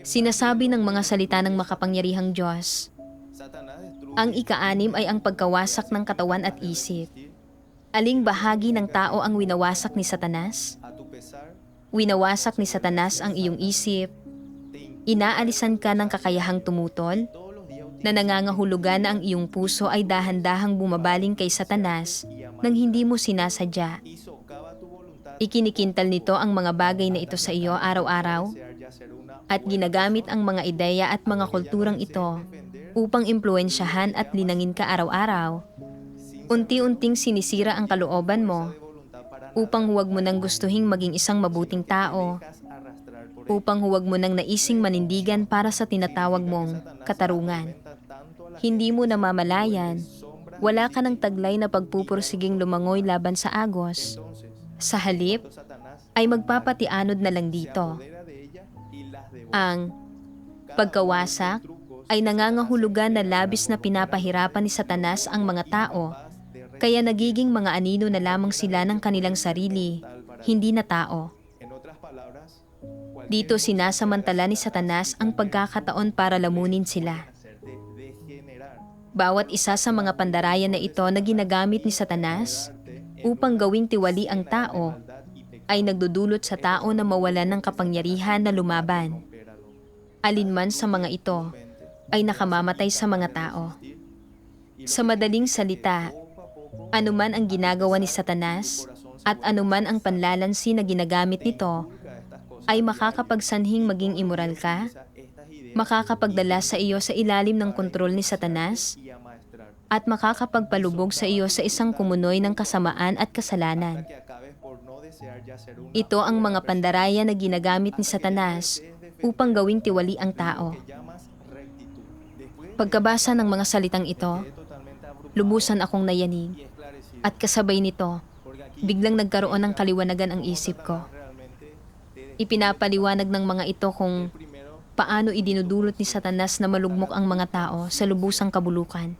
Sinasabi ng mga salita ng makapangyarihang Diyos. Ang ika-6 ay ang pagkawasak ng katawan at isip. Aling bahagi ng tao ang winawasak ni Satanas? Winawasak ni Satanas ang iyong isip. Inaalisan ka ng kakayahang tumutol, na nangangahulugan na ang iyong puso ay dahan-dahang bumabaling kay Satanas nang hindi mo sinasadya. Ikinikintal nito ang mga bagay na ito sa iyo araw-araw at ginagamit ang mga ideya at mga kulturang ito upang impluensyahan at linangin ka araw-araw. Unti-unting sinisira ang kalooban mo upang huwag mo nang gustuhing maging isang mabuting tao, upang huwag mo nang naising manindigan para sa tinatawag mong katarungan. Hindi mo namamalayan, wala ka ng taglay na pagpupursiging lumangoy laban sa agos. Sa halip, ay magpapatianod na lang dito. Ang pagkawasak ay nangangahulugan na labis na pinapahirapan ni Satanas ang mga tao, kaya nagiging mga anino na lamang sila ng kanilang sarili, hindi na tao. Dito sinasamantala ni Satanas ang pagkakataon para lamunin sila. Bawat isa sa mga pandarayan na ito na ginagamit ni Satanas upang gawing tiwali ang tao ay nagdudulot sa tao na mawalan ng kapangyarihan na lumaban. Alinman sa mga ito ay nakamamatay sa mga tao. Sa madaling salita, anuman ang ginagawa ni Satanas at anuman ang panlalansi na ginagamit nito ay makakapagsanhing maging immoral ka, makakapagdala sa iyo sa ilalim ng kontrol ni Satanas, at makakapagpalubog sa iyo sa isang kumunoy ng kasamaan at kasalanan. Ito ang mga pandaraya na ginagamit ni Satanas upang gawing tiwali ang tao. Pagkabasa ng mga salitang ito, lubusan akong nayanig, at kasabay nito, biglang nagkaroon ng kaliwanagan ang isip ko. Ipinapaliwanag ng mga ito kung paano idinudulot ni Satanas na malugmok ang mga tao sa lubusang kabulukan.